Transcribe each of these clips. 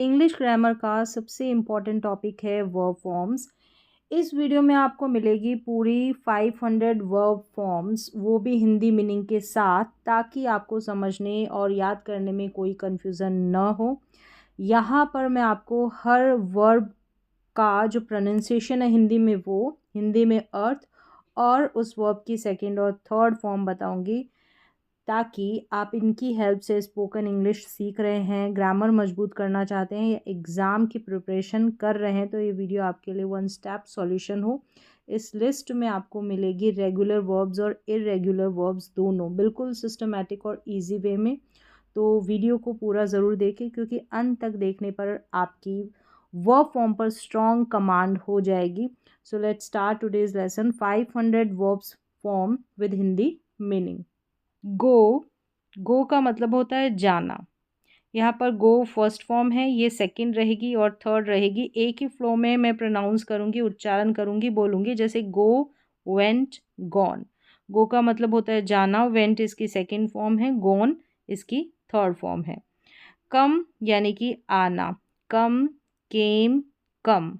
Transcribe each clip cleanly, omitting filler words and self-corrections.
English grammar का सबसे important topic है वर्ब फॉर्म्स। इस वीडियो में आपको मिलेगी पूरी 500 वर्ब फॉर्म्स, वो भी हिंदी मीनिंग के साथ, ताकि आपको समझने और याद करने में कोई कन्फ्यूज़न न हो। यहाँ पर मैं आपको हर वर्ब का जो प्रोनाउंसिएशन है हिंदी में, वो हिंदी में अर्थ और उस वर्ब की सेकंड और थर्ड फॉर्म बताऊंगी, ताकि आप इनकी हेल्प से स्पोकन इंग्लिश सीख रहे हैं, ग्रामर मजबूत करना चाहते हैं या एग्ज़ाम की प्रिपरेशन कर रहे हैं, तो ये वीडियो आपके लिए वन स्टेप सॉल्यूशन हो। इस लिस्ट में आपको मिलेगी रेगुलर वर्ब्स और इरेगुलर वर्ब्स दोनों, बिल्कुल सिस्टमेटिक और इजी वे में। तो वीडियो को पूरा ज़रूर देखें, क्योंकि अंत तक देखने पर आपकी वर्ब फॉर्म पर स्ट्रॉन्ग कमांड हो जाएगी। So let's start today's lesson 500 verbs form with Hindi meaning. Go, go का मतलब होता है जाना। यहाँ पर गो फर्स्ट फॉर्म है, ये सेकंड रहेगी और थर्ड रहेगी। एक ही फ्लो में मैं प्रोनाउंस करूँगी, उच्चारण करूँगी, बोलूँगी। जैसे गो, वेंट, गॉन। गो का मतलब होता है जाना, वेंट इसकी सेकंड फॉर्म है, गॉन इसकी थर्ड फॉर्म है। कम यानी कि आना, कम, केम, कम।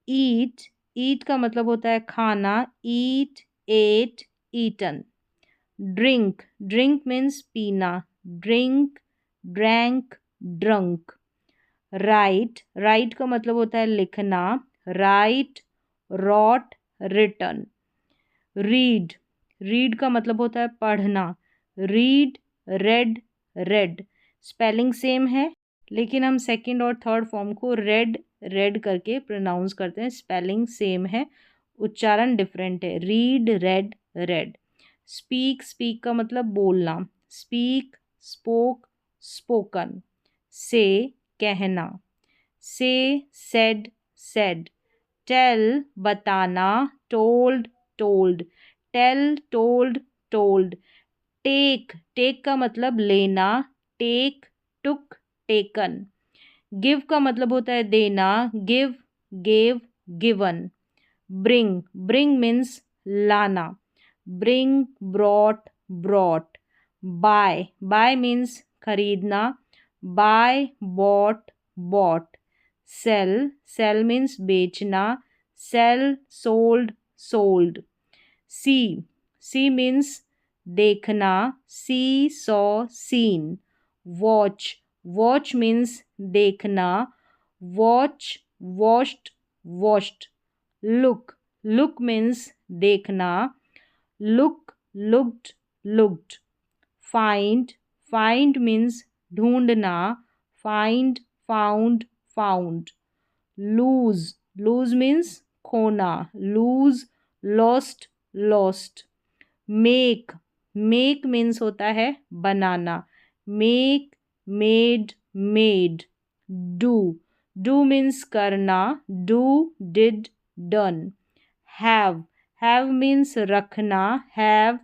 ईट, ईट का मतलब होता है खाना, eat, ate, eaten. Drink, drink means पीना, drink, drank, drunk. Write, write का मतलब होता है लिखना, write, wrote, written. Read, read का मतलब होता है पढ़ना, read, read, read. Spelling same है, लेकिन हम सेकंड और थर्ड फॉर्म को रेड, रेड करके प्रोनाउंस करते हैं। स्पेलिंग सेम है, उच्चारण डिफरेंट है। Read, read, read. Speak, speak का मतलब बोलना, स्पीक, स्पोक, स्पोकन। से, कहना, से, सेड, सेड। टेल, बताना, told, told. Tell, told, told. Take, take का मतलब लेना, टेक, टुक, टेकन। गिव का मतलब होता है देना, give, gave, given. Bring, bring means लाना, bring, brought, brought. Buy, buy means खरीदना, buy, bought, bought. Sell, sell means बेचना, sell, sold, sold. See, see means देखना, see, saw, seen. Watch, watch means देखना, watch, watched, watched. Look, look means देखना, look, looked, looked. Find, find means ढूंढना, find, found, found. Lose, lose means खोना, lose, lost, lost. Make, make means होता है बनाना, make, made, made. Do, do means करना, do, did, done. Have means रखना, have,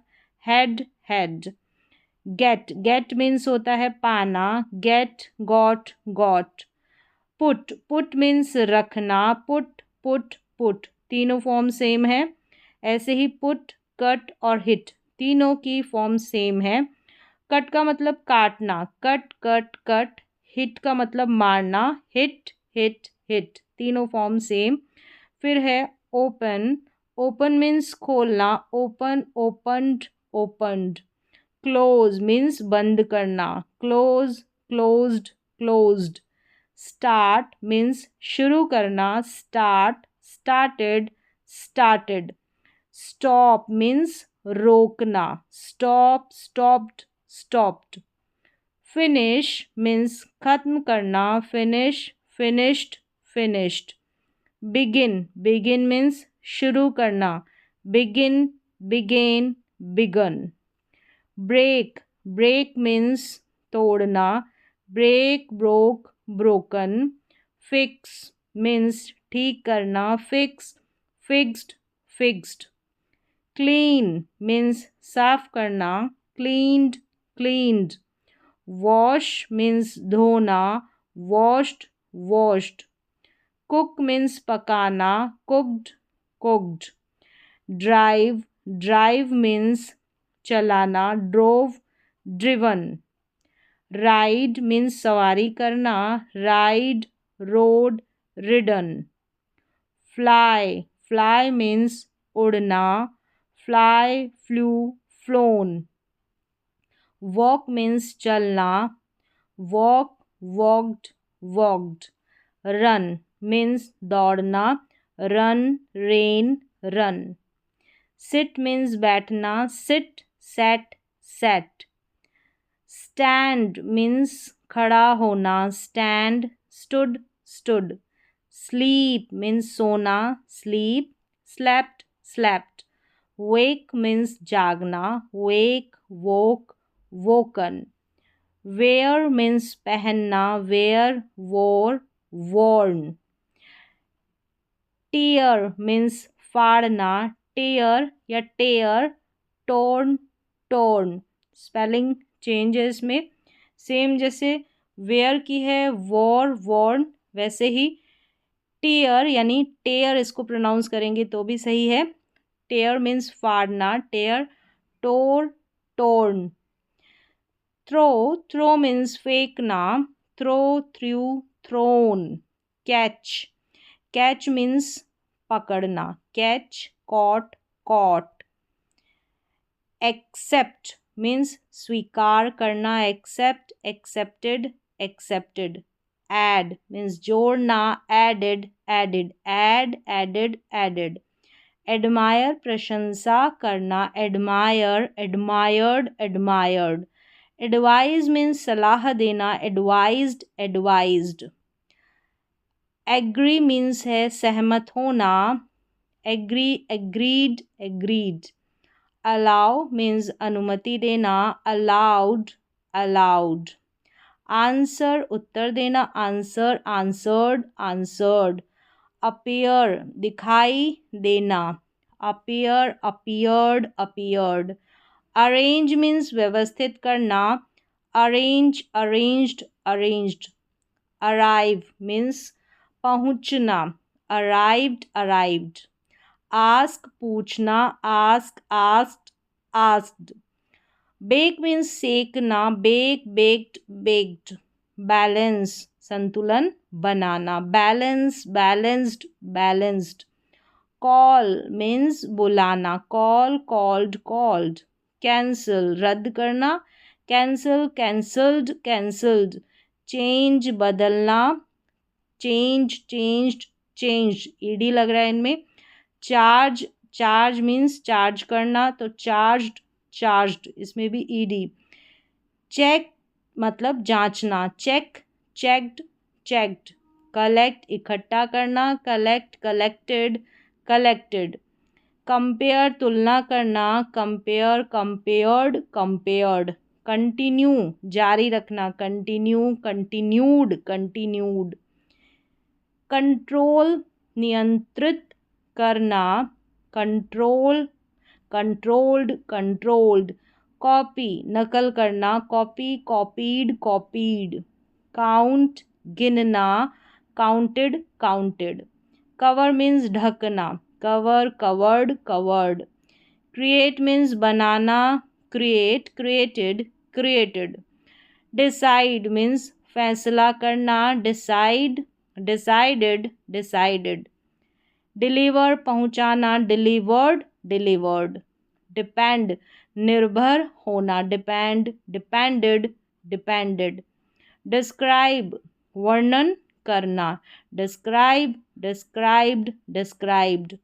had, had. Get, get means होता है पाना, get, got, got. Put, put means रखना, पुट, पुट, पुट। तीनों फॉर्म सेम है। ऐसे ही पुट, कट और हिट, तीनों की फॉर्म सेम है। कट का मतलब काटना, कट, कट, कट। हिट का मतलब मारना, हिट, हिट, हिट। तीनों फॉर्म सेम। फिर है ओपन, ओपन मीन्स खोलना, open, opened, opened. Close means बंद करना, close, closed, closed. Start means शुरू करना, start, started, started. Stop means रोकना, stop, stopped, stopped. Finish means खत्म करना, finish, finished, finished. Begin, begin means शुरू करना, begin, began, begun. Break, break means तोड़ना, break, broke, broken. Fix means ठीक करना, fix, fixed, fixed. Clean means साफ करना, क्लीन्ड, क्लीन्ड। वॉश मीन्स धोना, वॉश्ड, वॉश्ड। कुक मीन्स पकाना, cooked, cooked. Drive, drive means चलाना, ड्रोव, ड्रिवन। राइड मीन्स सवारी करना, ride, rode, ridden. Fly, fly means उड़ना, fly, flew, flown. Walk means चलना, walk, walked, walked. Run means दौड़ना, run, ran, run. Sit means बैठना, sit, sat, sat. Stand means खड़ा होना, stand, stood, stood. Sleep means सोना, sleep, slept, slept. Wake means जागना, wake, woke, woken. Where means पहनना, where, वोर, Warne. Tier means फाड़ना, टेयर या टेयर, टोर्न, टोर्न। स्पेलिंग चेंज है इसमें, सेम जैसे वेयर की है वॉर, वॉर्न, वैसे ही टीयर यानी टेयर इसको प्रोनाउंस करेंगे तो भी सही है। टेयर मीन्स फाड़ना, tear, tore, torn. Throw, throw means फेंकना, throw, threw, thrown. Catch, catch means पकड़ना, catch, caught, caught. Accept means स्वीकार करना, accept, accepted, accepted. Add means जोड़ना, added, added, add, added, added. Admire प्रशंसा करना, admire, admired, admired. Advise means सलाह देना, advised, advised. Agree means है सहमत होना, agree, agreed, agreed. Allow means अनुमति देना, अलाउड, अलाउड। आंसर उत्तर देना, आंसर, आंसर्ड, आंसर्ड। अपीयर दिखाई देना, appear, appeared, appeared. Arrange means व्यवस्थित करना, arrange, arranged, arranged. Arrive means पहुँचना, अराइव्ड, अराइव्ड। आस्क पूछना, ask, asked, asked. Bake means सेकना, बेक, बेक्ड, बेक्ड। बैलेंस संतुलन बनाना, balance, balanced, balanced. Call means बुलाना, कॉल, कॉल्ड, कॉल्ड। कैंसिल रद्द करना, कैंसिल, कैंसल्ड, कैंसल्ड। चेंज बदलना, चेंज, चेंज्ड, चेंज्ड, ईडी लग रहा है इनमें। चार्ज, चार्ज मीन्स चार्ज करना, तो चार्ज्ड, चार्ज्ड, इसमें भी ईडी। चेक मतलब जांचना, चेक, चेक्ड, चेक्ड। कलेक्ट इकट्ठा करना, कलेक्ट, कलेक्टेड, कलेक्टेड। कंपेयर तुलना करना, कंपेयर, कंपेयर्ड, कंपेयर्ड। कंटिन्यू जारी रखना, कंटिन्यू, कंटिन्यूड, कंटिन्यूड। कंट्रोल नियंत्रित करना, कंट्रोल, कंट्रोल्ड, कंट्रोल्ड। कॉपी नकल करना, कॉपी, कॉपीड, कॉपीड। काउंट गिनना, काउंटेड, काउंटेड। कवर मीन्स ढकना, cover, covered, covered. Create means बनाना, create, created, created. Decide means फैसला करना, डिसाइड, डिसाइडेड, डिसाइडेड। डिलीवर पहुंचाना, डिलीवर्ड, डिलीवर्ड। डिपेंड निर्भर होना, डिपेंड, डिपेंडेड, डिपेंडेड। डिस्क्राइब वर्णन करना, डिस्क्राइब, डिस्क्राइब्ड, डिस्क्राइब्ड।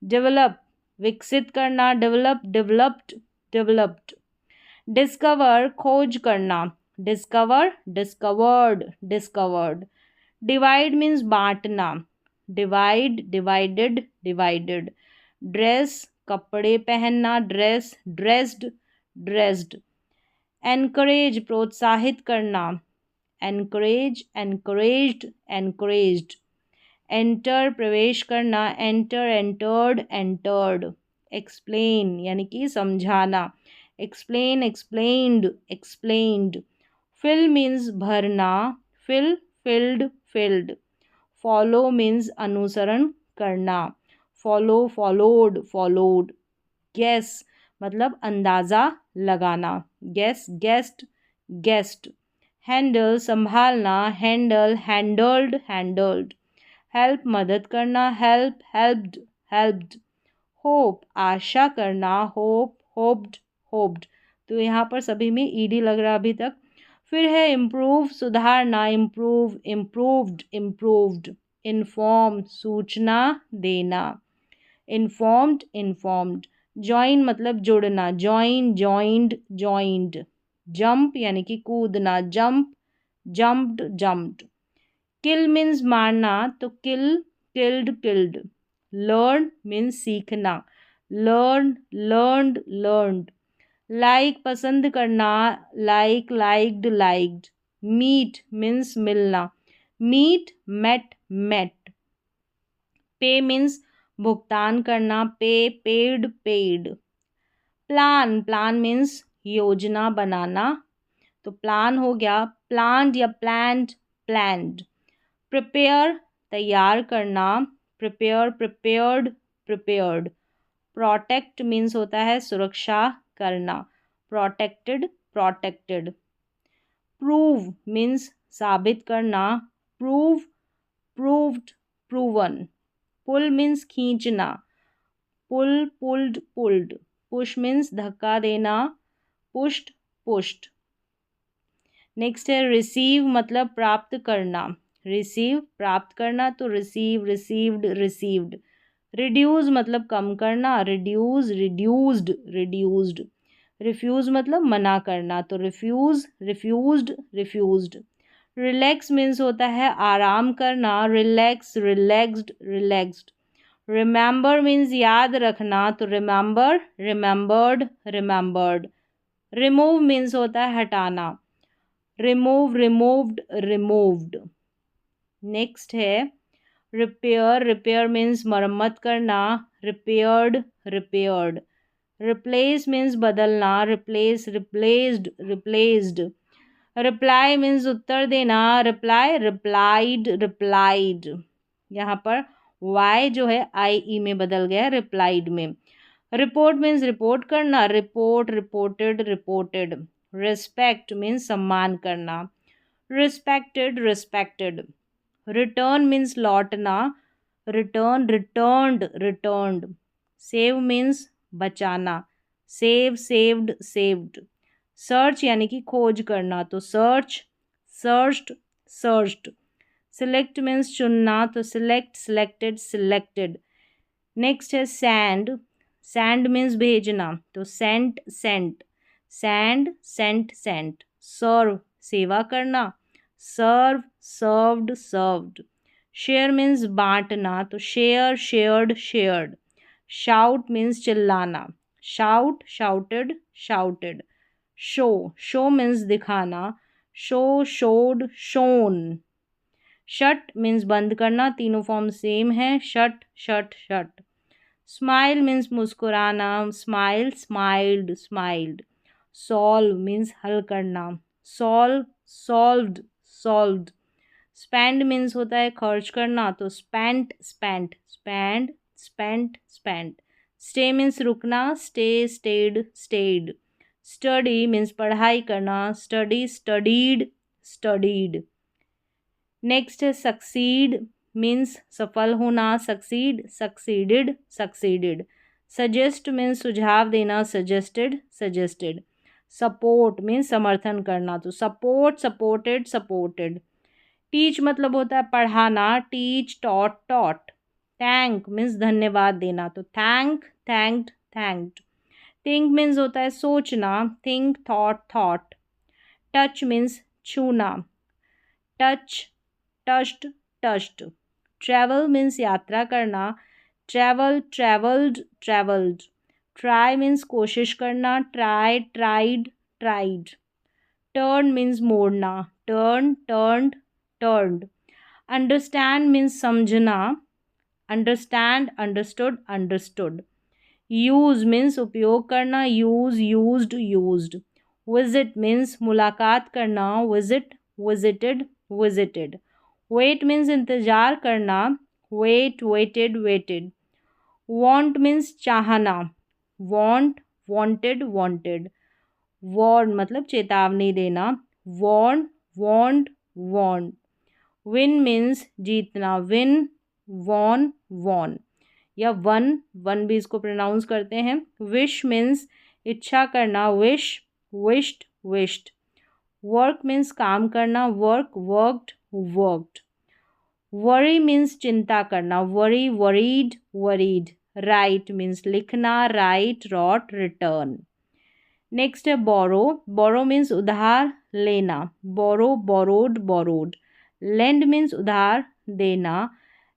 डेवलप विकसित करना, डेवलप, डेवलप्ड, डेवलप्ड। डिस्कवर खोज करना, discover, discovered, discovered. Divide means बांटना, डिवाइड, डिवाइडेड, डिवाइडेड। ड्रेस कपड़े पहनना, ड्रेस, ड्रेस्ड, ड्रेस्ड। एनकरेज प्रोत्साहित करना, एनकरेज, एनकरेज्ड, एनकरेज्ड। एंटर प्रवेश करना, एंटर, एंटर्ड, एंटर्ड। एक्सप्लेन यानी कि समझाना, explain, explained, explained. Fill means भरना, fill, filled, filled. Follow means अनुसरण करना, फॉलो, फॉलोड, फॉलोड। गेस मतलब अंदाज़ा लगाना, गेस, गेस्ट, गेस्ट। हैंडल संभालना, हैंडल हैंडल्ड हैंडल्ड। हेल्प मदद करना, हेल्प हेल्प्ड हेल्प्ड। होप आशा करना, होप होप्ड होप्ड। तो यहाँ पर सभी में ईडी लग रहा अभी तक। फिर है इम्प्रूव सुधारना, इम्प्रूव इम्प्रूव्ड इम्प्रूव्ड। इन्फॉर्म सूचना देना, इन्फॉर्म्ड इन्फॉर्म्ड। जॉइन मतलब जुड़ना, जॉइन जॉइंड जॉइंड। जंप यानी कि कूदना, jump jumped jumped. Kill means मारना, तो kill killed killed. Learn means सीखना, लर्न लर्नड लर्नड। लाइक पसंद करना, like liked liked. Meet means मिलना, meet met met. Pay means भुगतान करना, pay paid paid. Plan plan means योजना बनाना, तो प्लान हो गया, प्लान्ड या प्लान्ड प्लान्ड। प्रिपेयर तैयार करना, prepare prepared prepared. Protect means होता है सुरक्षा करना, प्रोटेक्टेड प्रोटेक्टेड। प्रूव मीन्स साबित करना, प्रूव प्रूव्ड प्रूवन। पुल मीन्स खींचना, पुल पुल्ड पुल्ड। पुश मीन्स धक्का देना, पुश्ड पुश्ड। नेक्स्ट है रिसीव मतलब प्राप्त करना, रिसीव प्राप्त करना, तो रिसीव रिसीव्ड रिसीव्ड। रिड्यूस मतलब कम करना, रिड्यूस रिड्यूस्ड रिड्यूस्ड। रिफ्यूज़ मतलब मना करना, तो refuse refused refused. Relax means होता है आराम करना, relax relaxed relaxed. Remember means याद रखना, तो remember remembered remembered. Remove means होता है हटाना, रिमूव रिमूव्ड रिमूव्ड। नेक्स्ट है रिपेयर, रिपेयर मीन्स मरम्मत करना, रिपेयर्ड रिपेयर्ड। रिप्लेस मीन्स बदलना, replace replaced replaced. Reply means उत्तर देना, रिप्लाई रिप्लाइड रिप्लाइड। यहाँ पर वाई जो है आई ई में बदल गया रिप्लाइड में। रिपोर्ट मीन्स रिपोर्ट करना, report reported reported. Respect means सम्मान करना, रिस्पेक्टेड रिस्पेक्टेड। रिटर्न मीन्स लौटना, return returned returned. Save means बचाना, सेव सेव्ड सेव्ड। सर्च यानी कि खोज करना, तो search searched searched. Select means चुनना, तो सिलेक्ट सिलेक्टेड सिलेक्टेड। नेक्स्ट है सैंड, सैंड मीन्स भेजना, तो sent sent send sent sent. Serve सेवा करना, serve served served. Share means बांटना, तो share shared shared. Shout means चिल्लाना, shout shouted shouted. Show show means दिखाना, show showed shown. Shut means बंद करना, तीनों फॉर्म सेम है, shut shut shut. Smile means मुस्कुराना, smile smiled smiled. Solve means हल करना, solve solved solved. Spend means होता है खर्च करना, तो spent spent spend spent spent. Stay means रुकना, stay stayed stayed. Study means पढ़ाई करना, स्टडी स्टडीड स्टडीड। नेक्स्ट है सक्सीड मीन्स सफल होना, succeed succeeded succeeded. Suggest means सुझाव देना, सजेस्टेड सजेस्टेड। सपोर्ट मीन्स समर्थन करना, तो सपोर्ट सपोर्टेड सपोर्टेड। टीच मतलब होता है पढ़ाना, teach taught taught. Thank means धन्यवाद देना, तो thank thanked thanked. Think means होता है सोचना, think thought thought. Touch means छूना, touch touched touched. Travel means यात्रा करना, travel travelled travelled. Try means कोशिश करना, try tried tried. Turn means मोड़ना, turn turned turned. Understand means समझना, understand understood understood. Use means उपयोग करना, use used used. Visit means मुलाकात करना, visit visited visited. Wait means इंतज़ार करना, wait waited waited. Want means चाहना, वांट वांटेड वांटेड। वार्न मतलब चेतावनी देना, warn warned, warned. Win means जीतना, win, won, won, या वन भी इसको प्रोनाउंस करते हैं. विश मीन्स इच्छा करना, wish, wished, wished. Work means काम करना, work, worked, worked. Worry means चिंता करना, worry, worried, worried. Write means लिखना, राइट, रॉट, रिटर्न. नेक्स्ट है बोरो. बोरो मीन्स उधार लेना, borrow, borrowed, borrowed. Land means उधार देना,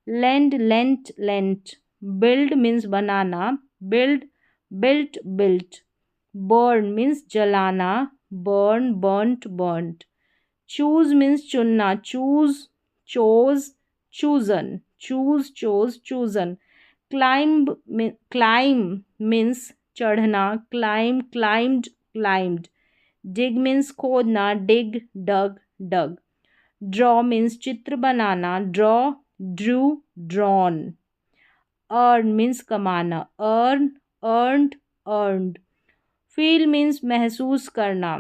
lend, lent, lent. Build means बनाना, build, built, built. Burn means जलाना, burn, burnt, burnt. Choose means चुनना, choose, chose, chosen. Choose, chose, chosen. Climb, climb means चढ़ना, climb, climbed, climbed. Dig means खोदना, dig, dug, dug. Draw means चित्र बनाना, draw, drew, drawn. Earn means कमाना, earn, earned, earned. Feel means महसूस करना,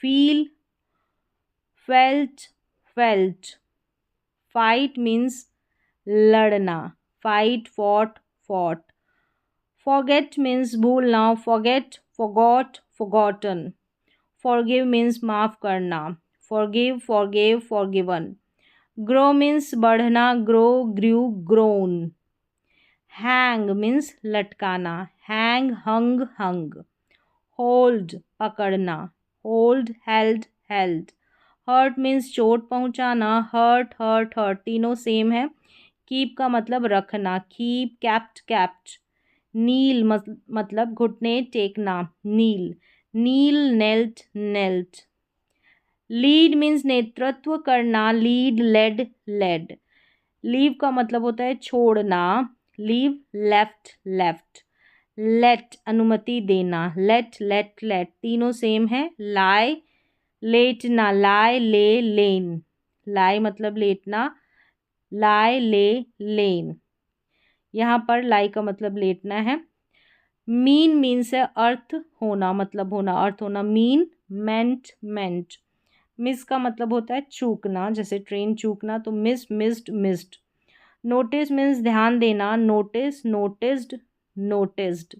feel, felt, felt. Fight means लड़ना, fight, fought, fought. Forget means भूलना, forget, forgot, forgotten. Forgive means माफ़ करना, forgive, forgive, forgiven. Grow means बढ़ना, grow, grew, grown. Hang means लटकाना, hang, hung, hung. Hold पकड़ना, hold, held, held. Hurt means चोट पहुंचाना, hurt, hurt, hurt. तीनों same है. कीप का मतलब रखना, कीप, कैप्ट, कैप्ट. नील मतलब घुटने टेकना, नील, नील, नेल्ट, नेल्ट. लीड मीन्स नेतृत्व करना, लीड, लेड, लेड. लीव का मतलब होता है छोड़ना, लीव, लेफ्ट, लेफ्ट. लेट अनुमति देना, लेट, लेट, लेट. तीनों सेम है. लाई, लेटना, लाई, ले, लेन. लाई मतलब लेटना, लाई, ले, लेन. यहाँ पर लाई का मतलब लेटना है. मीन मीन्स है अर्थ होना, मतलब होना, अर्थ होना. मीन, मेंट, मेंट. मिस का मतलब होता है चूकना, जैसे ट्रेन चूकना, तो miss, missed, missed. Notice means ध्यान देना, नोटिस, नोटिस्ड, नोटिस्ड.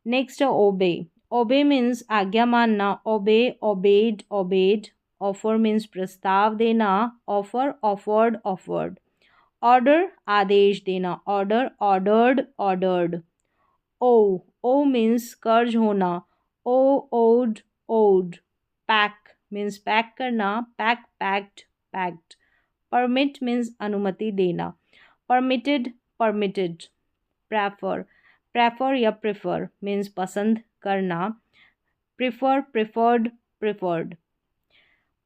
नेक्स्ट है ओबे. ओबे मीन्स आज्ञा मानना, ओबे, ओबेड, ओबेड. ऑफर मीन्स प्रस्ताव देना, ऑफर, ऑफर्ड, ऑफर्ड. ऑर्डर आदेश देना, order, ordered, ordered. Owe means कर्ज होना, owe, owed, owed. Pack means pack करना, pack, packed, packed. Permit means अनुमति देना, परमिटेड, परमिटेड. प्रेफर, प्रेफर या प्रेफर मीन्स पसंद करना, prefer, preferred, preferred.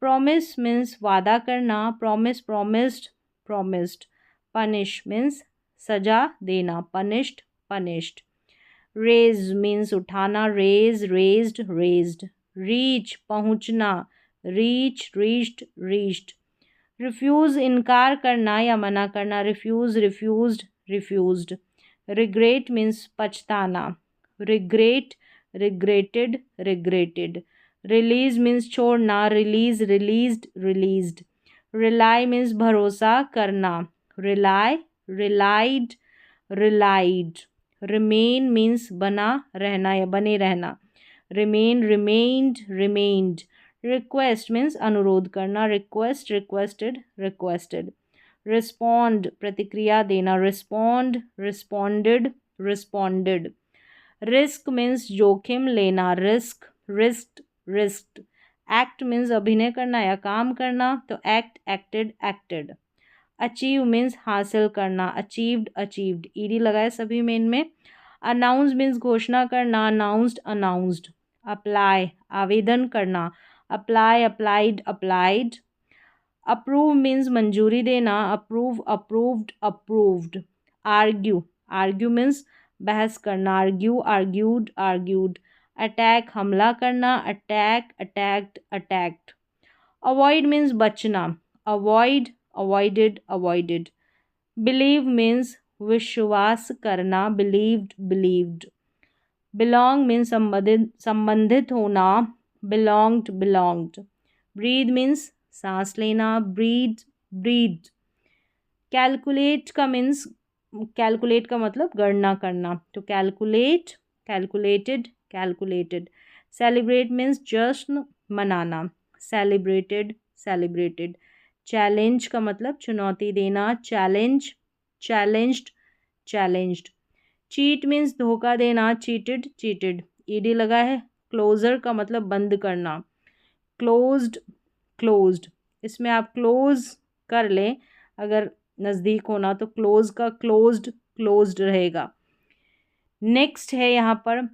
Promise means वादा करना, promise, promised, promised. Punish means सजा देना, पनिश्ड, पनिश्ड. रेज मीन्स उठाना, रेज, रेज्ड, रेज्ड. रीच पहुंचना, रीच, रीच्ड, रीच्ड. रिफ्यूज़ इनकार करना या मना करना, refuse, refused, refused. Regret means पछताना, regret, regretted, regretted. Release means छोड़ना, release, released, released. Rely means भरोसा करना, rely, relied, relied. Remain means बना रहना या बने रहना, remain, remained, remained. Request means अनुरोध करना, रिक्वेस्ट, रिक्वेस्टेड, रिक्वेस्टेड. रिस्पॉन्ड प्रतिक्रिया देना, respond, responded, responded. Risk means जोखिम लेना, risk, risked, risked. Act means अभिनय करना या काम करना, तो act, acted, acted. Achieve means हासिल करना, अचीव्ड, अचीव्ड. ईडी लगाए सभी में इनमें. अनाउंस मीन्स घोषणा करना, अनाउंस्ड, अनाउंस्ड. अप्लाई आवेदन करना, apply, applied, applied. Approve means मंजूरी देना, approve, approved, approved. Argue, argue means बहस करना, आर्ग्यू, आर्ग्यूड, आर्ग्यूड. अटैक हमला करना, attack, attacked, attacked. Avoid means बचना, avoid, avoided, avoided. Believe means विश्वास करना, बिलीव्ड, बिलीव्ड. बिलोंग मीन्स संबंधित होना, बिलोंग्ड, बिलोंग्ड. ब्रीद मीन्स सांस लेना, ब्रीद, ब्रीद। कैलकुलेट का मीन्स, कैलकुलेट का मतलब गणना करना, तो calculate, calculated, calculated. Celebrate means जश्न मनाना, सेलिब्रेटेड, सेलिब्रेटेड। चैलेंज का मतलब चुनौती देना, challenge, challenged, challenged. Cheat means धोखा देना, चीटेड, चीटेड। ईडी लगा है। क्लोजर का मतलब बंद करना, क्लोज्ड, क्लोज्ड। इसमें आप क्लोज कर लें अगर नज़दीक होना, तो क्लोज का क्लोज्ड, क्लोज्ड रहेगा। नेक्स्ट है यहाँ पर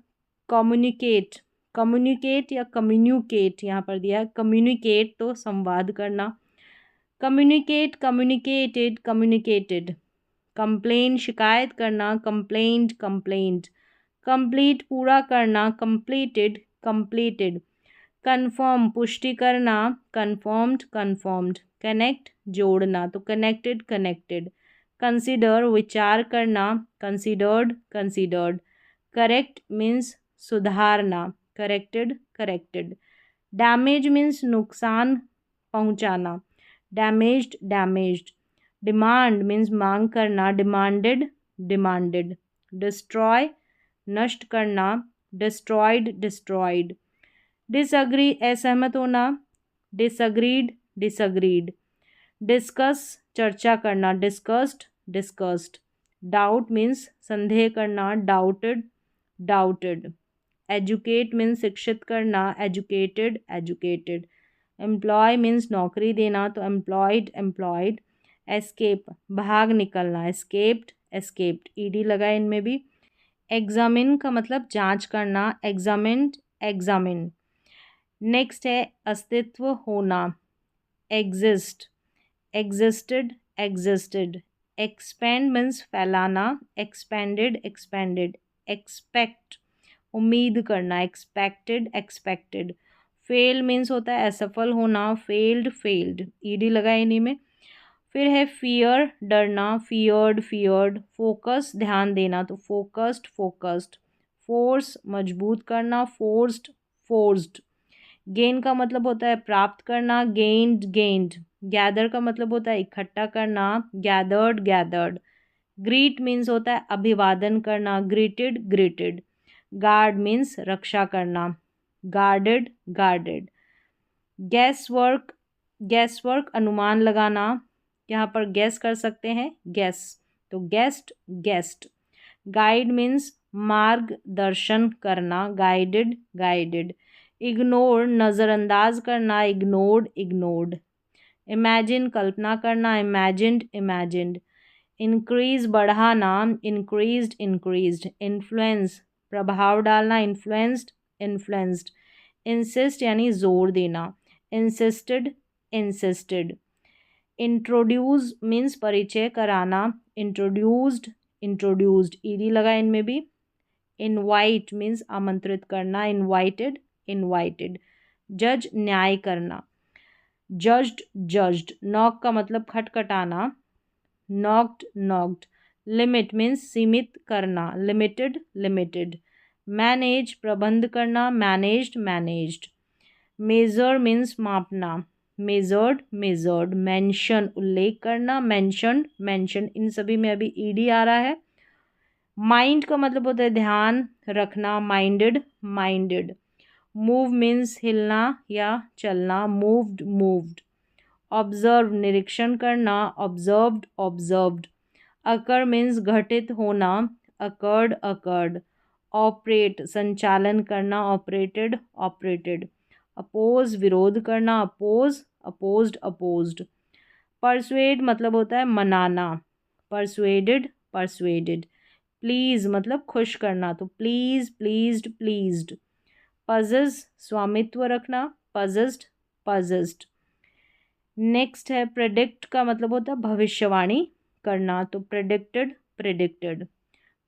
कम्युनिकेट, कम्युनिकेट या कम्युनिकेट यहाँ पर दिया है। कम्युनिकेट तो संवाद करना, कम्युनिकेट, कम्युनिकेटेड, कम्युनिकेटेड। कंप्लेन शिकायत करना, कंप्लेंट, कंप्लेंट। कंप्लीट पूरा करना, कंप्लीटेड, कंप्लीटेड। कन्फर्म पुष्टि करना, कन्फर्म्ड, कन्फर्म्ड। कनेक्ट जोड़ना, तो कनेक्टेड, कनेक्टेड। कंसीडर विचार करना, कंसीडर्ड, कंसीडर्ड। करेक्ट मीन्स सुधारना, करेक्टेड, करेक्टेड। डैमेज मीन्स नुकसान पहुंचाना, डैमेज्ड, डैमेज्ड। डिमांड मीन्स मांग करना, डिमांडेड, डिमांडेड। डिस्ट्रॉय नष्ट करना, डिस्ट्रॉयड, डिस्ट्रॉयड। डिसअग्री असहमत होना, डिसअग्रीड, डिसअग्रीड। डिस्कस चर्चा करना, डिस्कस्ड, डिस्कस्ड। डाउट मीन्स संदेह करना, डाउटेड, डाउटेड। एजुकेट मीन्स शिक्षित करना, एजुकेटेड, एजुकेटेड। एम्प्लॉय मीन्स नौकरी देना, तो एम्प्लॉयड, एम्प्लॉयड। एस्केप भाग निकलना, एस्केप्ड, एस्केप्ड। ईडी लगा है इनमें भी। एग्जामिन का मतलब जांच करना, एग्जामिन्ड, एग्जामिन। नेक्स्ट है अस्तित्व होना, exist, existed, existed. Expand means फैलाना, एक्सपेंडेड, एक्सपेंडेड। एक्सपेक्ट उम्मीद करना, एक्सपेक्टेड, एक्सपेक्टेड। फेल मीन्स होता है असफल होना, फेल्ड, फेल्ड। ईडी लगा इन्हीं में। फिर है फियर डरना, फियर्ड, फियर्ड। फोकस ध्यान देना, तो फोकस्ड, फोकस्ड। फोर्स मजबूत करना, फोर्स्ड, फोर्स्ड। गेन का मतलब होता है प्राप्त करना, गेन्ड, गेन्ड। गैदर का मतलब होता है इकट्ठा करना, गैदर्ड, गैदर्ड। ग्रीट मीन्स होता है अभिवादन करना, ग्रीटेड, ग्रीटेड। गार्ड मीन्स रक्षा करना, guarded, guarded. Gas work, gas work अनुमान लगाना, यहाँ पर गैस कर सकते हैं, गैस, तो गेस्ट, गेस्ट। गाइड मीन्स मार्गदर्शन करना, गाइडेड, गाइडेड। इग्नोर नज़रअंदाज करना, इग्नोर्ड, इग्नोर्ड। इमेजिन कल्पना करना, इमेजिन्ड, इमेजिन्ड। इंक्रीज बढ़ाना, इंक्रीज्ड, इंक्रीज्ड। इन्फ्लुएंस प्रभाव डालना, इन्फ्लुएंस्ड, इन्फ्लुएंस्ड। इंसिस्ट यानी जोर देना, इंसिस्टेड, इंसिस्टेड। इंट्रोड्यूस मीन्स परिचय कराना, इंट्रोड्यूस्ड, इंट्रोड्यूस्ड। ईडी लगा इनमें भी। इनवाइट मीन्स आमंत्रित करना, इनवाइटेड, इनवाइटेड। जज न्याय करना, जज्ड, जज्ड। नॉक का मतलब खटखटाना, नॉक्ड, नॉक्ड। लिमिट मीन्स सीमित करना, लिमिटेड, लिमिटेड। मैनेज प्रबंध करना, मैनेज्ड, मैनेज्ड। मेजर मीन्स मापना, मेजर्ड, मेजर्ड। मेंशन उल्लेख करना, मेंशन्ड, मेंशन। इन सभी में अभी ईडी आ रहा है। माइंड का मतलब होता है ध्यान रखना, माइंडेड, माइंडेड। मूव मीन्स हिलना या चलना, मूव्ड, मूव्ड। ऑब्जर्व निरीक्षण करना, ऑब्जर्व्ड, ऑब्जर्व्ड। अकर मीन्स घटित होना, अकर्ड, अकर्ड। ऑपरेट संचालन करना, ऑपरेटेड, ऑपरेटेड। अपोज विरोध करना, अपोज, अपोज्ड, अपोज्ड। परसुएड मतलब होता है मनाना, परसुएडेड, परसुएडेड। प्लीज़ मतलब खुश करना, तो प्लीज़, प्लीज्ड, प्लीज्ड। पजेस स्वामित्व रखना, पजेस्ड, पजेस्ड। नेक्स्ट है प्रेडिक्ट का मतलब होता है भविष्यवाणी करना, तो प्रेडिक्टेड, प्रेडिक्टेड।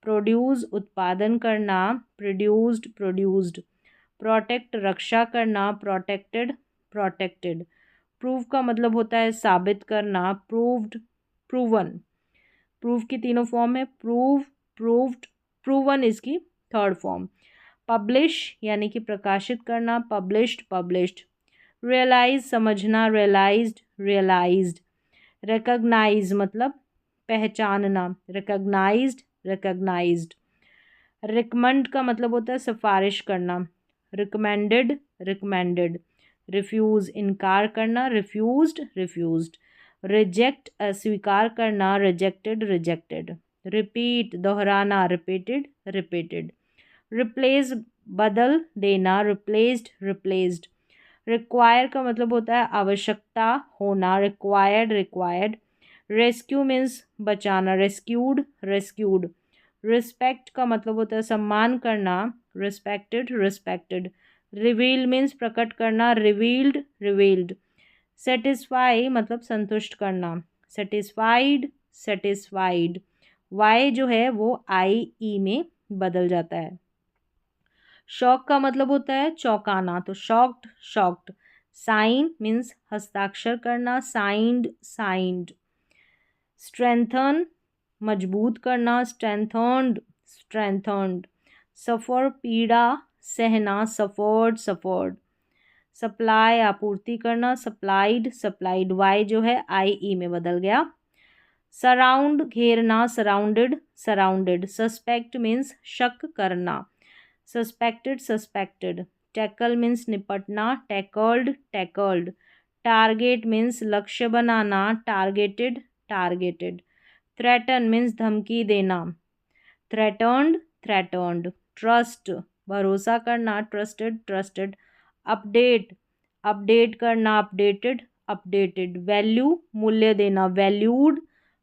प्रोड्यूस उत्पादन करना, प्रोड्यूस्ड, प्रोड्यूस्ड। प्रोटेक्ट रक्षा करना, प्रोटेक्टेड, प्रोटेक्टेड। प्रूव का मतलब होता है साबित करना, प्रूव्ड, प्रूवन। प्रूव की तीनों फॉर्म है, प्रूव, प्रूव्ड, प्रूवन इसकी थर्ड फॉर्म। पब्लिश यानी कि प्रकाशित करना, पब्लिश्ड, पब्लिश्ड। रियलाइज समझना, रियलाइज्ड, रियलाइज्ड। रिकॉग्नाइज मतलब पहचानना, रिकॉग्नाइज्ड, रिकॉग्नाइज्ड। रिकमेंड का मतलब होता है सिफारिश करना, रिकमेंडेड, रिकमेंडेड। रिफ्यूज़ इनकार करना, रिफ्यूज्ड, रिफ्यूज्ड। रिजेक्ट अस्वीकार करना, रिजेक्टेड, रिजेक्टेड। रिपीट दोहराना, रिपीटेड, रिपीटेड। रिप्लेस बदल देना, रिप्लेस्ड, रिप्लेस्ड। रिक्वायर का मतलब होता है आवश्यकता होना, रिक्वायर्ड, रिक्वायर्ड। रेस्क्यू मीन्स बचाना, रेस्क्यूड, रेस्क्यूड। रिस्पेक्ट का मतलब होता है सम्मान करना, रिस्पेक्टेड, रिस्पेक्टेड। रिवील मीन्स प्रकट करना, रिवील्ड, रिवील्ड। सेटिस्फाई मतलब संतुष्ट करना, सेटिस्फाइड, सेटिस्फाइड। वाई जो है वो आई ई में बदल जाता है। शॉक का मतलब होता है चौंकाना, तो शॉक्ड, शॉक्ड। साइन मीन्स हस्ताक्षर करना, साइंड, साइंड। स्ट्रेंथन मजबूत करना, स्ट्रेंथन्ड, स्ट्रेंथन्ड। सफ़र पीड़ा सहना, सफ़र्ड, सफ़र्ड। सप्लाई आपूर्ति करना, सप्लाइड, सप्लाइड। वाई जो है आई ई में बदल गया। सराउंड घेरना, सराउंडेड, सराउंडेड। सस्पेक्ट मीन्स शक करना, सस्पेक्टेड, सस्पेक्टेड। टैकल मीन्स निपटना, टैकल्ड, टैकल्ड। टारगेट मीन्स लक्ष्य बनाना, टारगेटेड, टारगेटेड। थ्रेटन मीन्स धमकी देना, थ्रेटन्ड, थ्रेटन्ड। ट्रस्ट भरोसा करना, ट्रस्टेड, ट्रस्टेड। अपडेट अपडेट करना, अपडेटेड, अपडेटेड। वैल्यू मूल्य देना, वैल्यूड,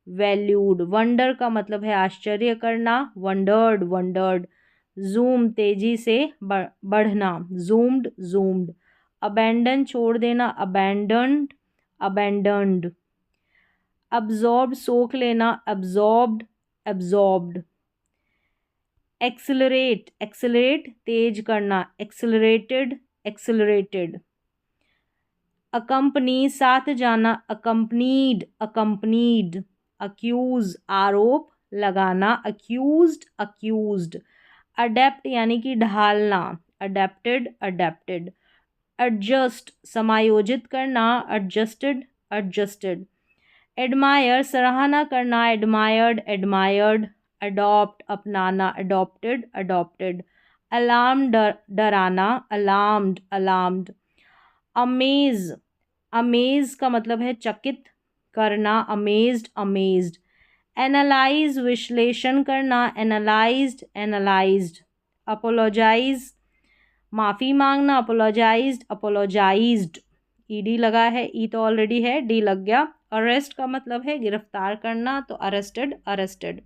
वैल्यूड। वंडर का मतलब है आश्चर्य करना, वंडर्ड, वंडर्ड। जूम तेजी से बढ़ना, जूम्ड, जूम्ड। अबेंडन छोड़ देना, अबेंडन्ड, अबेंडन्ड। अब्जॉर्ब सोख लेना, अब्जॉर्ब्ड, एब्जॉर्ब्ड। एक्सिलरेट एक्सिलरेट तेज करना, एक्सिलरेटेड, एक्सिलरेटेड। अकम्पनी साथ जाना, अकम्पनीड, अकम्पनीड। अक्यूज आरोप लगाना, अक्यूज्ड, अक्यूज्ड। अडेप्ट यानी कि ढालना, अडेप्टेड, अडेप्टेड। एडजस्ट समायोजित करना, एडजस्टेड, एडजस्टेड। एडमायर सराहना करना, एडमायर्ड, एडमायर्ड। अडॉप्ट अपनाना, अडॉप्टेड, अडॉप्टेड। अलार्म डराना, अलार्म्ड, अलार्म्ड। अमेज अमेज का मतलब है चकित करना, अमेज्ड, अमेज्ड। एनालाइज विश्लेषण करना, एनालाइज्ड, एनालाइज्ड। अपोलोजाइज माफ़ी मांगना, अपोलोजाइज्ड, अपोलोजाइज्ड। ईडी लगा है, ई तो ऑलरेडी है, डी लग गया। अरेस्ट का मतलब है गिरफ्तार करना, तो अरेस्टेड, अरेस्टेड।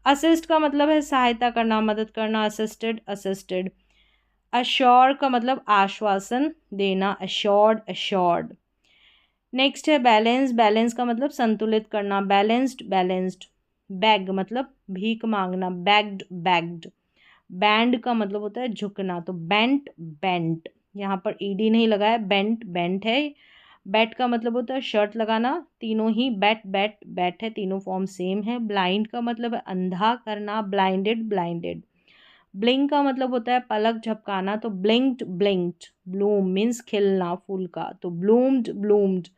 असिस्ट का मतलब है सहायता करना, मदद करना, असिस्टेड, असिस्टेड। अश्योर का मतलब आश्वासन देना, अश्योर्ड, अश्योर्ड। नेक्स्ट है बैलेंस। बैलेंस का मतलब संतुलित करना, बैलेंस्ड, बैलेंस्ड। बैग मतलब भीख मांगना, बैग्ड, बैग्ड। बैंड का मतलब होता है झुकना, तो बेंट, बेंट। यहाँ पर ईडी नहीं लगा है, बेंट, बेंट है। बैट का मतलब होता है शर्ट लगाना, तीनों ही बैट, बैट, बैट है, तीनों फॉर्म सेम है। ब्लाइंड का मतलब है अंधा करना, ब्लाइंडेड, ब्लाइंडेड। ब्लिंक का मतलब होता है पलक झपकाना, तो ब्लिंक्ड, ब्लिंक्ड। ब्लूम मीन्स खिलना फूल का, तो ब्लूम्ड, ब्लूम्ड।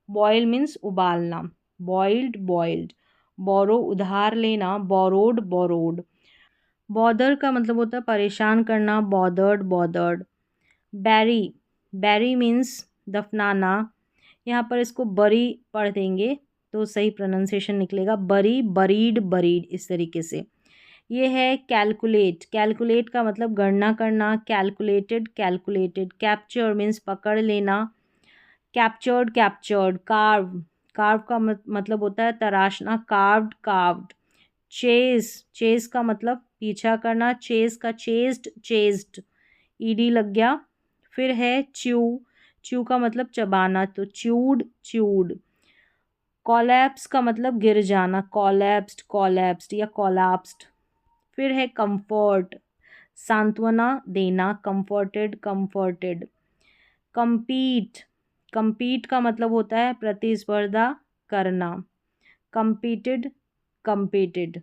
बॉयल मीन्स उबालना, बॉइल्ड, बॉइल्ड। बोरो उधार लेना, बोरोड, बोरोड। बॉदर का मतलब होता है परेशान करना, बॉदर्ड, बॉदर्ड। बैरी बैरी मीन्स दफनाना, यहाँ पर इसको बरी पढ़ देंगे तो सही प्रोनाउंसिएशन निकलेगा, बरी, बरीड, बरीड, इस तरीके से। ये है कैलकुलेट। कैलकुलेट का मतलब गणना करना, कैलकुलेटेड, कैलकुलेटेड। कैप्चर मीन्स पकड़ लेना, कैप्चर्ड, कैप्चर्ड। कार्व कार्व का मतलब होता है तराशना, कार्व्ड, कार्व्ड। चेस चेस का मतलब पीछा करना, चेस का चेस्ड, चेस्ड। ईडी लग गया। फिर है च्यू। च्यू का मतलब चबाना, तो च्यूड, च्यूड। कॉलैप्स का मतलब गिर जाना, कॉलैप्स्ड, कॉलैप्स्ड या कॉलैप्स्ड। फिर है कंफर्ट, सांत्वना देना, कंफर्टेड, कंफर्टेड। कंपीट कंपीट का मतलब होता है प्रतिस्पर्धा करना, कंपीटेड, कंपीटेड।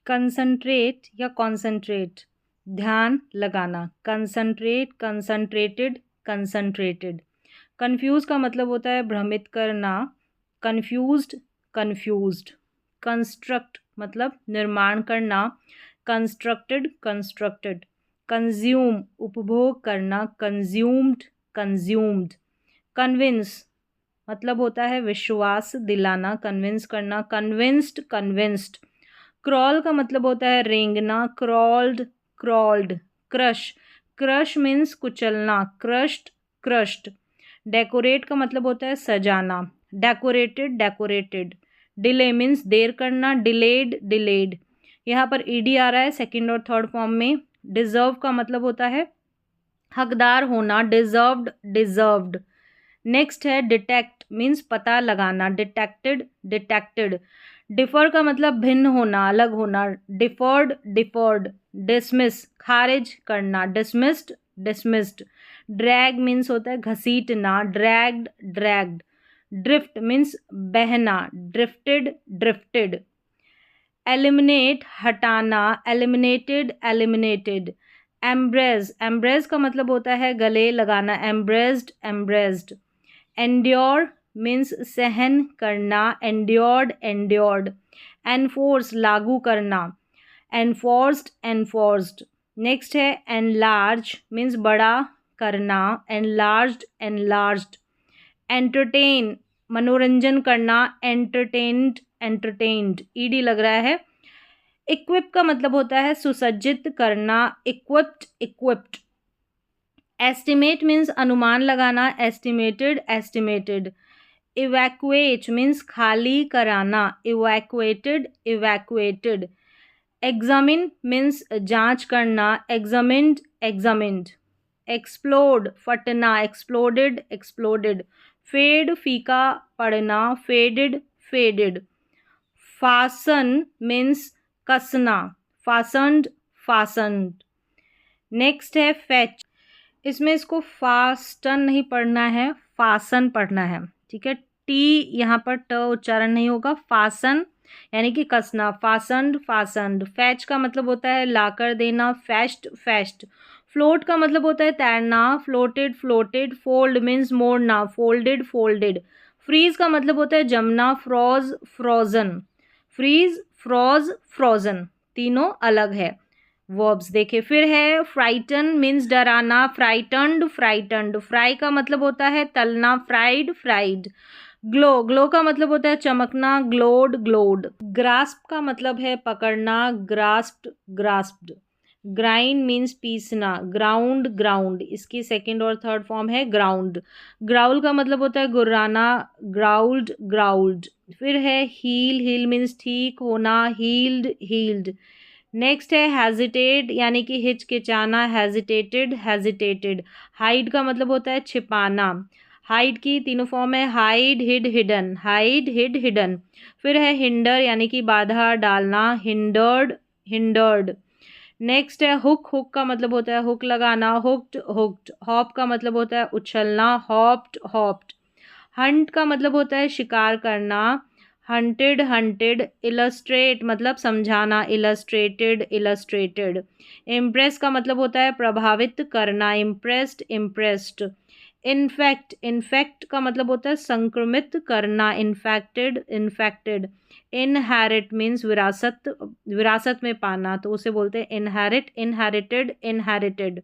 कंसंट्रेट या कॉन्सेंट्रेट ध्यान लगाना, कंसंट्रेट, कंसंट्रेटेड, कंसंट्रेटेड। कंफ्यूज का मतलब होता है भ्रमित करना, कंफ्यूज्ड, कंफ्यूज्ड। कंस्ट्रक्ट मतलब निर्माण करना, कंस्ट्रक्टेड, कंस्ट्रक्टेड। कंज्यूम उपभोग करना, कंज्यूम्ड, कंज्यूम्ड। कन्विंस मतलब होता है विश्वास दिलाना, कन्विंस करना, कन्विंस्ड, कन्विंस्ड। क्रॉल का मतलब होता है रेंगना, crawled, crawled. Crush, crush means कुचलना, क्रश्ड, क्रश्ड। डेकोरेट का मतलब होता है सजाना, डेकोरेटेड, डेकोरेटेड। डिले मीन्स देर करना, डिलेड, डिलेड। यहाँ पर ईडी आ रहा है सेकंड और थर्ड फॉर्म में। डिजर्व का मतलब होता है हकदार होना, डिजर्व्ड, डिजर्व्ड। नेक्स्ट है डिटेक्ट मीन्स पता लगाना, डिटेक्टेड, डिटेक्टेड। डिफर का मतलब भिन्न होना, अलग होना, डिफर्ड, डिफर्ड। डिसमिस खारिज करना, डिसमिस्ड, डिसमिस्ड। ड्रैग मीन्स होता है घसीटना, ड्रैग्ड, ड्रैग्ड। ड्रिफ्ट मीन्स बहना, ड्रिफ्टेड, ड्रिफ्टेड। एलिमिनेट हटाना, एलिमिनेटेड, एलिमिनेटेड। एम्ब्रेज, एम्ब्रेज का मतलब होता है गले लगाना, एम्ब्रेस्ड, एम्ब्रेस्ड। एंड्योर मीन्स सहन करना, एंड्योर्ड, एंड्योर्ड। एनफोर्स लागू करना, एनफोर्स्ड, एनफोर्स्ड। नेक्स्ट है एनलार्ज मीन्स बड़ा करना, एनलार्ज्ड, एनलार्ज्ड। एंटरटेन मनोरंजन करना, एंटरटेन्ड, एंटरटेन्ड। ईडी लग रहा है। इक्विप का मतलब होता है सुसज्जित करना, इक्विप्ड, इक्विप्ड। एस्टिमेट मीन्स अनुमान लगाना, एस्टिमेटेड, एस्टिमेटेड। इवैक्यूएट मीन्स खाली कराना, इवैक्यूएटेड, इवैक्यूएटेड। एग्जामिन मीन्स जांच करना, एग्जामिन्ड, एग्जामिन्ड। एक्सप्लोड फटना, एक्सप्लोडेड, एक्सप्लोडेड। फेड फीका पड़ना, फेडेड, फेडेड। फासन मीन्स कसना, फासनड, फासनड। नेक्स्ट है फैच, इसमें इसको फास्टन नहीं पढ़ना है, फासन पढ़ना है, ठीक है। टी यहाँ पर ट उच्चारण नहीं होगा, फासन यानी कि कसना, फासनड, फासनड। फैच का मतलब होता है लाकर देना, फैश्ड, फैश्ड। फ्लोट का मतलब होता है तैरना, फ्लोटेड, फ्लोटेड। फोल्ड मीन्स मोड़ना, फोल्डेड, फोल्डेड। फ्रीज का मतलब होता है जमना, froze, frozen. Freeze, froze, frozen तीनों अलग है। वर्ब्स देखे फिर है फ्राइटन मीन्स डराना, फ्राइटन्ड, फ्राइटन्ड। फ्राई का मतलब होता है तलना, फ्राइड, फ्राइड। ग्लो, ग्लो का मतलब होता है चमकना, ग्लोड, ग्लोड। ग्रास्प का मतलब है पकड़ना, ग्रास्प्ड, ग्रास्प्ड। ग्राइंड मीन्स पीसना, ग्राउंड, ग्राउंड। इसकी सेकंड और थर्ड फॉर्म है ग्राउंड। ग्राउल का मतलब होता है गुर्राना, ग्राउल्ड, ग्राउल्ड। फिर है हील, हील मीन्स ठीक होना, हील्ड, हील्ड। नेक्स्ट है हेजिटेट यानी कि हिचकिचाना, हेजिटेटेड, हेजिटेटेड। हाइड का मतलब होता है छिपाना। हाइड की तीनों फॉर्म है, hide, hid, hidden, hide, hid, hidden. फिर है हिंडर यानी कि बाधा डालना, हिंडर्ड, हिंडर्ड। नेक्स्ट है हुक, हुक का मतलब होता है हुक लगाना, हुक्ड, हुक्ड। हॉप का मतलब होता है उछलना, हॉप्ड, हॉप्ड। हंट का मतलब होता है शिकार करना, हंटेड, हंटेड। इलस्ट्रेट मतलब समझाना, इलस्ट्रेटेड, इलस्ट्रेटेड। इम्प्रेस का मतलब होता है प्रभावित करना, इम्प्रेस्ड, इम्प्रेस्ड। इन्फेक्ट, इन्फेक्ट का मतलब होता है संक्रमित करना, इन्फेक्टेड, इन्फेक्टेड। इनहेरिट मीन्स विरासत, विरासत में पाना, तो उसे बोलते हैं इनहेरिट, इनहेरिटेड, इनहेरिटेड।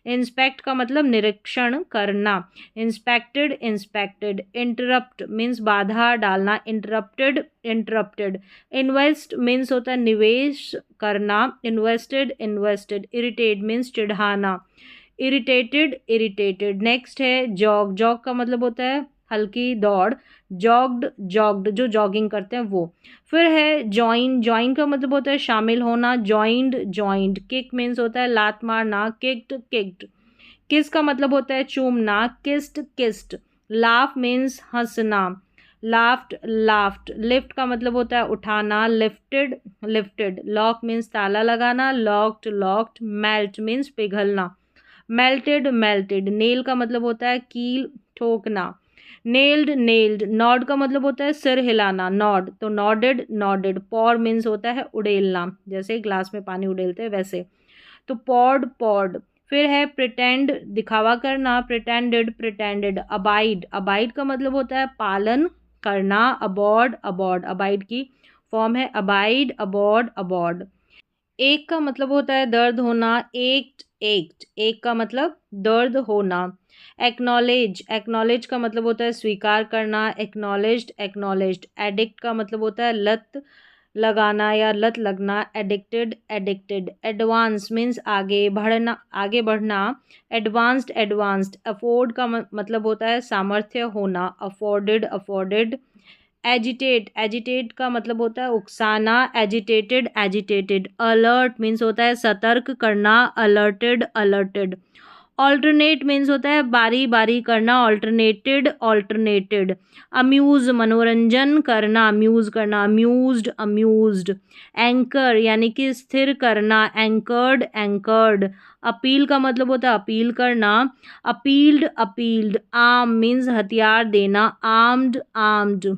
इंस्पेक्ट का मतलब निरीक्षण करना, इंस्पेक्टेड, इंस्पेक्टेड। इंटरप्ट मीन्स बाधा डालना, इंटरप्टेड, इंटरप्टेड। इन्वेस्ट मीन्स होता है निवेश करना, इन्वेस्टेड, इन्वेस्टेड। इरिटेट मीन्स चिढ़ाना, इरिटेटेड, इरिटेटेड। नेक्स्ट है जॉग, जॉग का मतलब होता है हल्की दौड़, जॉग्ड, जॉग्ड जो जॉगिंग करते हैं वो। फिर है जॉइन, जॉइन का मतलब होता है शामिल होना, जॉइंड, जॉइंड। किक मीन्स होता है लात मारना, किक्ड, किक्ड। किस का मतलब होता है चूमना, किस्ड, किस्ड। लाफ मीन्स हंसना, लाफ्ट, लाफ्ट। लिफ्ट का मतलब होता है उठाना, लिफ्टेड, लिफ्टेड। लॉक मीन्स ताला लगाना, लॉक्ड, लॉक्ड। मेल्ट मीन्स पिघलना, मेल्टेड, मेल्टेड। नेल का मतलब होता है कील, ठोकना, नेल्ड, नेल्ड। नॉड का मतलब होता है सिर हिलाना, नॉड, तो नॉडेड, नॉडेड। पॉर मीन्स होता है उड़ेलना, जैसे ग्लास में पानी उड़ेलते हैं वैसे, तो पॉड, पॉड। फिर है प्रिटेंड, दिखावा करना, प्रिटेंडेड, प्रिटेंडेड। अबाइड, अबाइड का मतलब होता है पालन करना, अबॉर्ड, अबॉर्ड, अबाइड की फॉर्म है अबाइड, अबॉर्ड, अबॉर्ड। एक का मतलब होता है दर्द होना, एक्ट, एक्ट, एक का मतलब दर्द होना। एक्नॉलेज, एक्नॉलेज का मतलब होता है स्वीकार करना, एक्नॉलेज्ड, एक्नॉलेज्ड। एडिक्ट का मतलब होता है लत लगाना या लत लगना, एडिक्टेड, एडिक्टेड। एडवांस मीन्स आगे बढ़ना, आगे बढ़ना, एडवांस्ड, एडवांस्ड। अफोर्ड का मतलब होता है सामर्थ्य होना, अफोर्डेड, अफोर्डेड। एजिटेट, एजिटेट का मतलब होता है उकसाना, एजिटेटेड, एजिटेटेड। अलर्ट मीन्स होता है सतर्क करना, अलर्टेड, अलर्टेड। ऑल्टरनेट मीन्स होता है बारी बारी करना, ऑल्टरनेटेड, ऑल्टरनेटेड। अम्यूज, मनोरंजन करना, अम्यूज करना, अम्यूज्ड, अम्यूज्ड। एंकर यानी कि स्थिर करना, एंकर्ड, एंकर्ड। अपील का मतलब होता है अपील करना, अपील्ड, अपील्ड। आर्म मीन्स हथियार देना, आर्म्ड, आर्म्ड।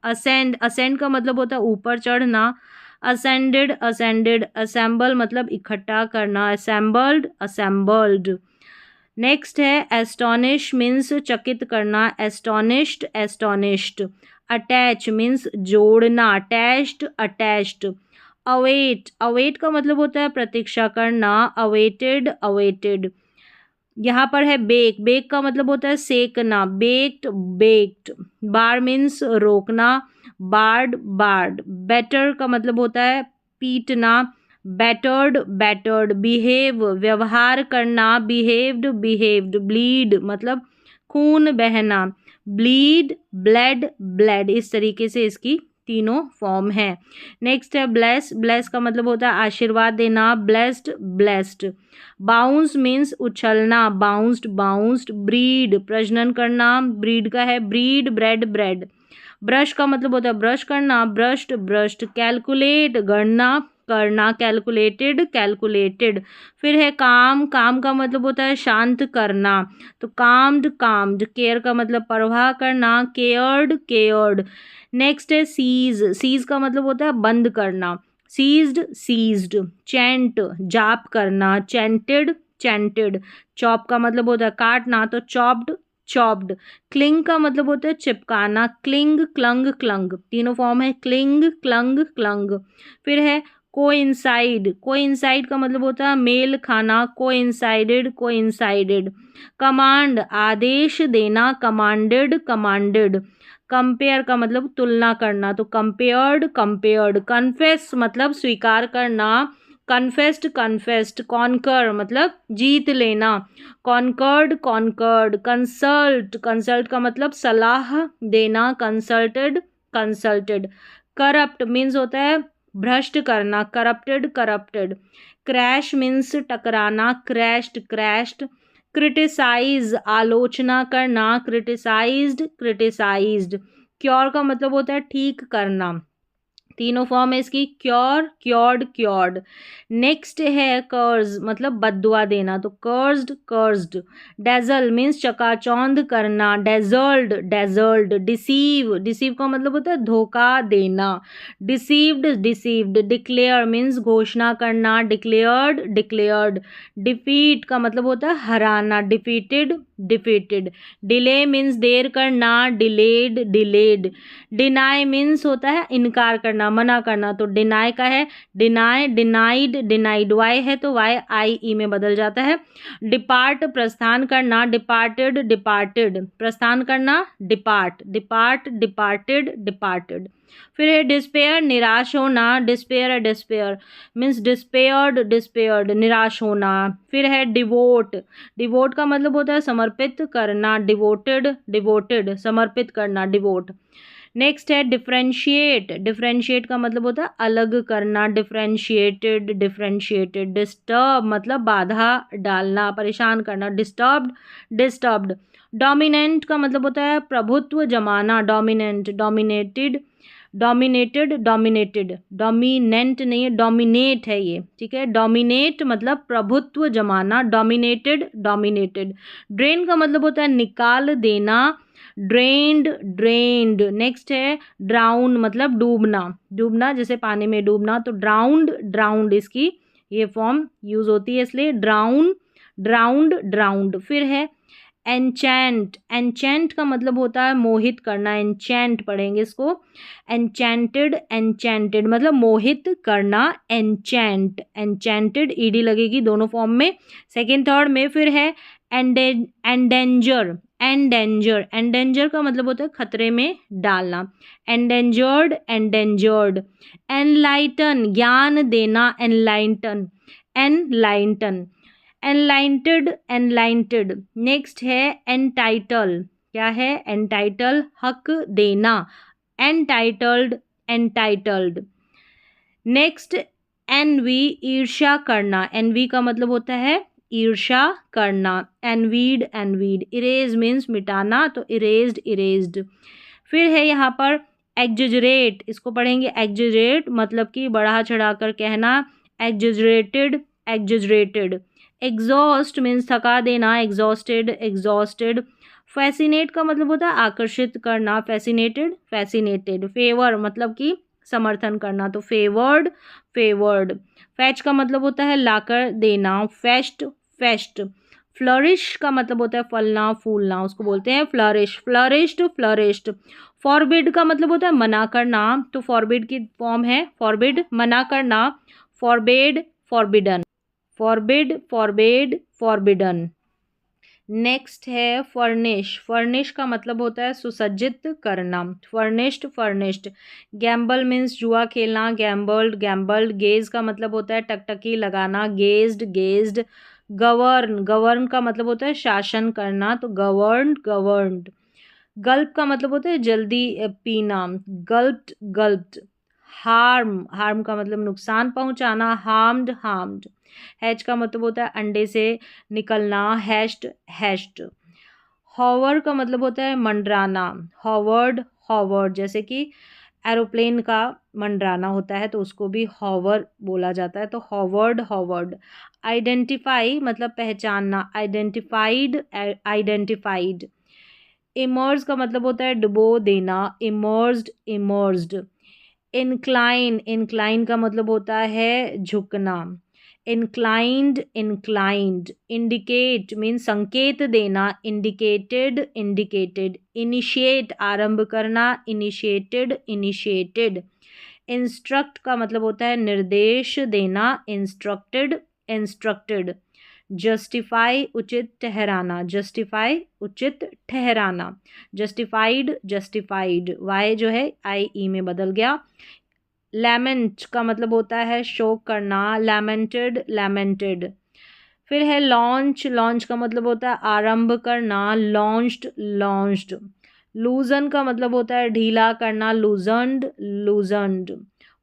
असेंड, असेंड का मतलब होता है ऊपर चढ़ना, असेंडेड, असेंडेड। असेंबल मतलब इकट्ठा करना, असेंबल्ड, असेंबल्ड। नेक्स्ट है एस्टोनिश मीन्स चकित करना, एस्टोनिश्ड, एस्टोनिश्ड। अटैच मीन्स जोड़ना, अटैच्ड, अटैच्ड। अवेट, अवेट का मतलब होता है प्रतीक्षा करना, अवेटेड, अवेटेड। यहाँ पर है बेक, बेक का मतलब होता है सेकना, बेक्ड, बेक्ड। बार मीन्स रोकना, बार्ड, बार्ड। बेटर का मतलब होता है पीटना, बैटर्ड, बैटर्ड। बिहेव, व्यवहार करना, बिहेव्ड, बिहेव्ड। ब्लीड मतलब खून बहना, ब्लीड, ब्लड, ब्लड। इस तरीके से इसकी तीनों फॉर्म है। नेक्स्ट है ब्लेस, ब्लेस का मतलब होता है आशीर्वाद देना, ब्लेस्ड, ब्लेस्ड। बाउंस मीन्स उछलना, बाउंस्ड, बाउंस्ड। ब्रीड प्रजनन करना, ब्रीड का है ब्रीड, ब्रेड, ब्रेड। ब्रश का मतलब होता है ब्रश करना, ब्रश्ड, ब्रश्ड। कैलकुलेट गणना करना, कैलकुलेटेड, कैलकुलेटेड। फिर है काम, काम का मतलब होता है शांत करना, तो काम्ड, काम्ड। केयर का मतलब परवाह करना, केयर्ड, केयर्ड। नेक्स्ट है सीज, सीज का मतलब होता है बंद करना, सीज्ड, सीज्ड। चैंट जाप करना, चैंटेड, चैंटेड। चॉप का मतलब होता है काटना, तो चॉप्ड, चॉप्ड। क्लिंग का मतलब होता है चिपकाना, क्लिंग, क्लंग, क्लंग। तीनों फॉर्म है क्लिंग, क्लंग, क्लंग। फिर है कोइंसाइड, कोइंसाइड का मतलब होता है मेल खाना, कोइंसाइडेड, कोइंसाइडेड। कमांड आदेश देना, कमांडेड, कमांडेड। कंपेयर का मतलब तुलना करना, तो कंपेयर्ड, कंपेयर्ड। कन्फेस मतलब स्वीकार करना, कन्फेस्ड, कन्फेस्ड। कॉन्कर मतलब जीत लेना, कॉन्कर्ड, कॉन्कर्ड। कंसल्ट, कंसल्ट का मतलब सलाह देना, कंसल्टेड, कंसल्टेड। करप्ट मीन्स होता है भ्रष्ट करना, करप्टेड, करप्टेड। क्रैश मीन्स टकराना, क्रैश्ड, क्रैश्ड। क्रिटिसाइज आलोचना करना, क्रिटिसाइज्ड, क्रिटिसाइज्ड। क्योर का मतलब होता है ठीक करना, तीनों फॉर्म है इसकी क्योर, क्योर्ड, क्योर्ड। नेक्स्ट है कर्ज मतलब बद्दुआ देना, तो कर्ज्ड, कर्ज्ड। डेजल मीन्स चकाचौंध करना, डेजर्ल्ड, डेजर्ल्ड। डिसीव, डिसीव का मतलब होता है धोखा देना, डिसीव्ड, डिसीव्ड। डिक्लेयर मीन्स घोषणा करना, डिक्लेयर्ड, डिक्लेयर्ड। डिफीट का मतलब होता है हराना, डिफीटेड, डिफीटेड। डिले मीन्स देर करना, डिलेड, डिलेड। डिनाई मीन्स होता है इनकार करना, मना करना, तो डिनाई का है डिनाई, डिनाइड, डिनाइड। वाई है तो वाई आई ई में बदल जाता है। डिपार्ट प्रस्थान करना, डिपार्टेड, डिपार्टेड। प्रस्थान करना डिपार्ट, डिपार्ट, डिपार्टेड, डिपार्टेड। फिर है डिस्पेयर, निराश होना, despair, despair means despaired, despaired, निराश होना। फिर है डिवोट, डिवोट का मतलब होता है समर्पित करना, डिवोटेड, डिवोटेड, समर्पित करना, डिवोट। नेक्स्ट है डिफ्रेंशिएट, डिफ्रेंशिएट का मतलब होता है अलग करना, डिफ्रेंशिएटेड, डिफ्रेंशिएटेड। डिस्टर्ब मतलब बाधा डालना, परेशान करना, डिस्टर्ब्ड, डिस्टर्ब्ड। डोमिनेंट का मतलब होता है प्रभुत्व जमाना, dominant, dominated, dominated, dominated. Dominant नहीं है, डोमिनेट है ये, ठीक है। डोमिनेट मतलब प्रभुत्व जमाना, डोमिनेटेड, डोमिनेटेड। ड्रेन का मतलब होता है निकाल देना, ड्रेन्ड, ड्रेन्ड। नेक्स्ट है ड्राउन मतलब डूबना, डूबना जैसे पानी में डूबना, तो ड्राउंड, ड्राउंड इसकी ये फॉर्म यूज होती है, इसलिए ड्राउन, ड्राउंड ड्राउंड। फिर है एन्चैंट, एन्चैंट का मतलब होता है मोहित करना, एन्चैंट पढ़ेंगे इसको, एन्चैंटेड, एन्चैंटेड मतलब मोहित करना, एन्चैंट, एन्चैंटेड ईडी लगेगी दोनों फॉर्म में, सेकेंड थर्ड में। फिर है एंडेंजर, एंडेंजर, एंडेंजर का मतलब होता है खतरे में डालना, एंडेंजर्ड, एंडेंजर्ड। एनलाइटन ज्ञान देना, एनलाइटन, एनलाइटन, एनलाइटेड, एनलाइटेड। नेक्स्ट है एंटाइटल, क्या है एंटाइटल, हक देना, एंटाइटल्ड, एंटाइटल्ड। नेक्स्ट एनवी, ईर्ष्या करना, एनवी का मतलब होता है ईर्ष्या करना, एनवीड, एनवीड। इरेज मीन्स मिटाना, तो इरेज्ड, इरेज्ड। फिर है यहाँ पर एग्जेजरेट, इसको पढ़ेंगे एग्जेजरेट मतलब कि बढ़ा चढ़ा कर कहना, एग्जेजरेटेड, एग्जेजरेटेड। एग्जॉस्ट मीन्स थका देना, एग्जॉस्टेड, एग्जॉस्टेड। फैसिनेट का मतलब होता है आकर्षित करना, फैसिनेटेड, फैसिनेटेड। फेवर मतलब कि समर्थन करना, तो फेवर्ड, फेवर्ड। फैच का मतलब होता है लाकर देना, फेस्ट, फेस्ट। फ्लरिश का मतलब होता है फलना, फूलना, उसको बोलते हैं फ्लरिश, फ्लरिश्ड, फ्लरिश्ड। फॉरबिड का मतलब होता है मना करना, तो फॉरबिड की फॉर्म है फॉरबिड, मना करना, forbade, forbidden, forbid, forbade, forbidden. Next है फर्निश, फर्निश का मतलब होता है सुसज्जित करना, फर्निश्ड, फर्निश्ड। गैम्बल मीन्स जुआ खेलना, गैम्बल्ड, गैम्बल्ड। गेज का मतलब होता है टकटकी लगाना, गेज्ड, गेज्ड। गवर्न, गवर्न का मतलब होता है शासन करना, तो गवर्नड, गवर्नड। गल्प का मतलब होता है जल्दी पीना, गल्प्ड, गल्प्ड। हार्म, हार्म का मतलब नुकसान पहुंचाना, हार्म्ड, हार्म्ड। हैच का मतलब होता है अंडे से निकलना, हैश्ड, हैश्ड। हॉवर का मतलब होता है मंडराना, हॉवर्ड, हॉवर्ड। जैसे कि एरोप्लेन का मंडराना होता है तो उसको भी हॉवर बोला जाता है, तो हॉवर्ड, हॉवर्ड। आइडेंटिफाई मतलब पहचानना, आइडेंटिफाइड, आइडेंटिफाइड। इमर्ज का मतलब होता है डुबो देना, इमर्ज्ड, इमर्ज्ड। इंक्लाइन, इंक्लाइन का मतलब होता है झुकना, इंक्लाइंड, इंक्लाइंड। इंडिकेट मीन संकेत देना, इंडिकेटेड, इंडिकेटेड। इनिशिएट आरंभ करना, इनिशिएटेड, इनिशिएटेड। इंस्ट्रक्ट का मतलब होता है निर्देश देना, इंस्ट्रक्टेड, इंस्ट्रक्टेड। जस्टिफाई उचित ठहराना, जस्टिफाई उचित ठहराना, जस्टिफाइड, जस्टिफाइड। वाई जो है आई ई में बदल गया। लैमेंट का मतलब होता है शोक करना, लैमेंटेड, लैमेंटेड। फिर है लॉन्च, लॉन्च का मतलब होता है आरंभ करना, लॉन्च्ड, लॉन्च्ड। लूजन का मतलब होता है ढीला करना, लूजनड, लूजनड।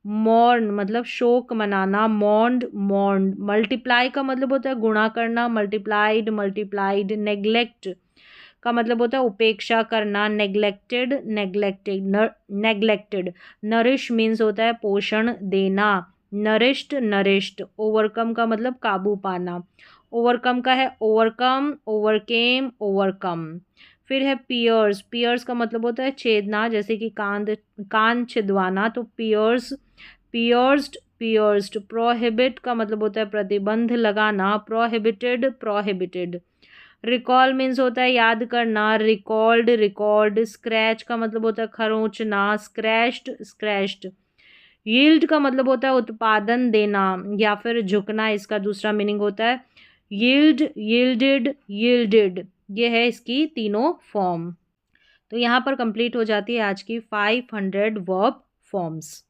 मॉर्न मतलब शोक मनाना, मॉर्न्ड, मॉर्न्ड। मल्टीप्लाई का मतलब होता है गुणा करना, मल्टीप्लाइड, मल्टीप्लाइड। नेग्लेक्ट का मतलब होता है उपेक्षा करना, neglected, neglected, neglected. Nourish means होता है पोषण देना, नरिश्ड, नरिश्ड। ओवरकम का मतलब काबू पाना, ओवरकम का है ओवरकम, ओवरकेम, ओवरकम। फिर है पियर्स, पियर्स का मतलब होता है छेदना, जैसे कि कान छिदवाना, तो पियर्स, पियर्स्ड, पियर्स्ड। प्रोहिबिट का मतलब होता है प्रतिबंध लगाना, प्रोहिबिटेड, प्रोहिबिटेड। रिकॉल मीन्स होता है याद करना, रिकॉल्ड, रिकॉर्ड। स्क्रैच का मतलब होता है खरोंचना, स्क्रैच्ड, स्क्रैच्ड। यील्ड का मतलब होता है उत्पादन देना या फिर झुकना, इसका दूसरा मीनिंग होता है यील्ड, यील्डेड, यील्डेड। ये है इसकी तीनों फॉर्म। तो यहाँ पर कंप्लीट हो जाती है आज की 500 वर्ब फॉर्म्स।